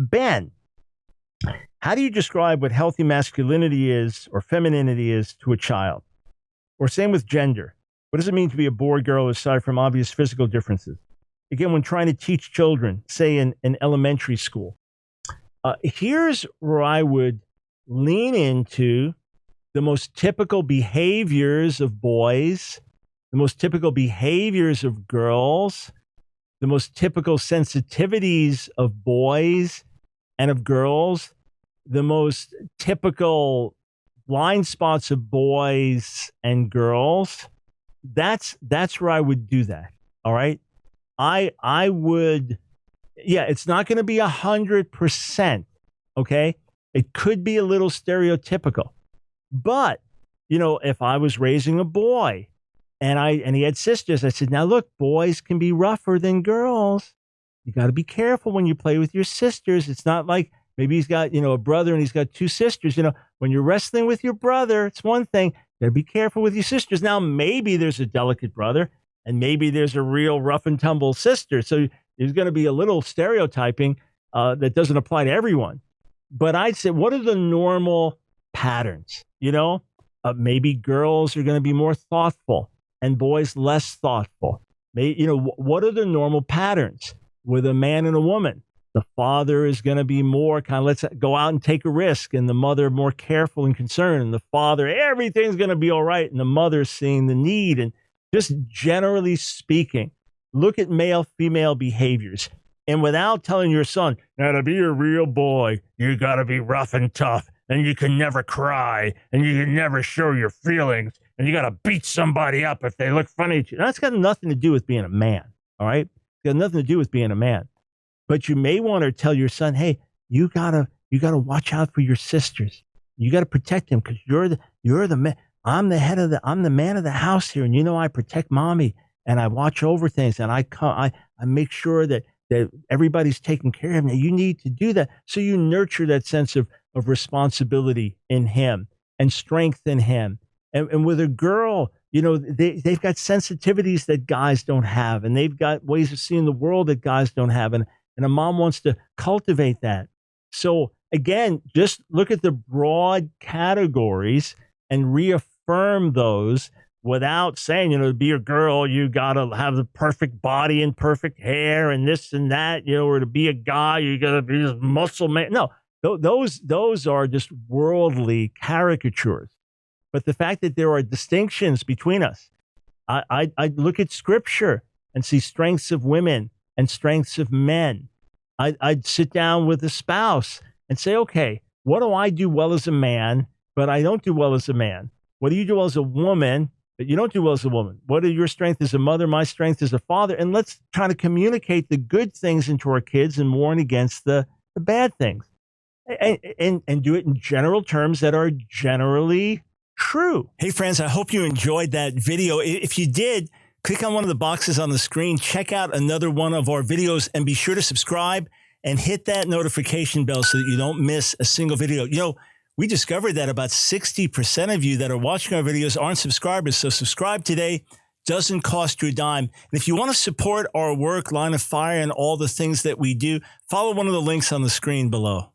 Ben, how do you describe what healthy masculinity is or femininity is to a child? Or same with gender. What does it mean to be a boy or girl aside from obvious physical differences? Again, when trying to teach children, say in elementary school, here's where I would lean into the most typical behaviors of boys, the most typical behaviors of girls, the most typical sensitivities of boys and of girls, the most typical blind spots of boys and girls. That's where I would do that. All right. I would, it's not going to be 100%. Okay. It could be a little stereotypical, but if I was raising a boy and he had sisters, I said, now look, boys can be rougher than girls. You got to be careful when you play with your sisters. It's not like maybe he's got, a brother and he's got two sisters. When you're wrestling with your brother, it's one thing. You got to be careful with your sisters. Now, maybe there's a delicate brother and maybe there's a real rough and tumble sister. So there's going to be a little stereotyping that doesn't apply to everyone. But I'd say, what are the normal patterns? Maybe girls are going to be more thoughtful and boys less thoughtful. What are the normal patterns with a man and a woman? The father is going to be more kind of, let's go out and take a risk, and the mother more careful and concerned, and the father, everything's going to be all right, and the mother seeing the need. And just generally speaking, look at male-female behaviors. And without telling your son, now to be a real boy, you got to be rough and tough, and you can never cry, and you can never show your feelings, and you got to beat somebody up if they look funny to you. That's got nothing to do with being a man, all right? It's got nothing to do with being a man. But you may want to tell your son, hey, you gotta watch out for your sisters. You gotta protect them because you're the man. I'm the man of the house here, and I protect mommy and I watch over things and I make sure that everybody's taken care of. Now you need to do that. So you nurture that sense of responsibility in him and strength in him. And with a girl, they've got sensitivities that guys don't have, and they've got ways of seeing the world that guys don't have. And a mom wants to cultivate that. So again, just look at the broad categories and reaffirm those without saying, to be a girl, you got to have the perfect body and perfect hair and this and that, or to be a guy, you got to be this muscle man. No, those are just worldly caricatures. But the fact that there are distinctions between us, I look at scripture and see strengths of women and strengths of men. I'd sit down with a spouse and say, okay, what do I do well as a man, but I don't do well as a man? What do you do well as a woman, but you don't do well as a woman? What are your strengths as a mother, my strength as a father? And let's try to communicate the good things into our kids and warn against the bad things. And do it in general terms that are generally true. Hey, friends, I hope you enjoyed that video. If you did, click on one of the boxes on the screen, check out another one of our videos, and be sure to subscribe and hit that notification bell so that you don't miss a single video. We discovered that about 60% of you that are watching our videos aren't subscribers. So subscribe today. Doesn't cost you a dime. And if you want to support our work, Line of Fire, and all the things that we do, follow one of the links on the screen below.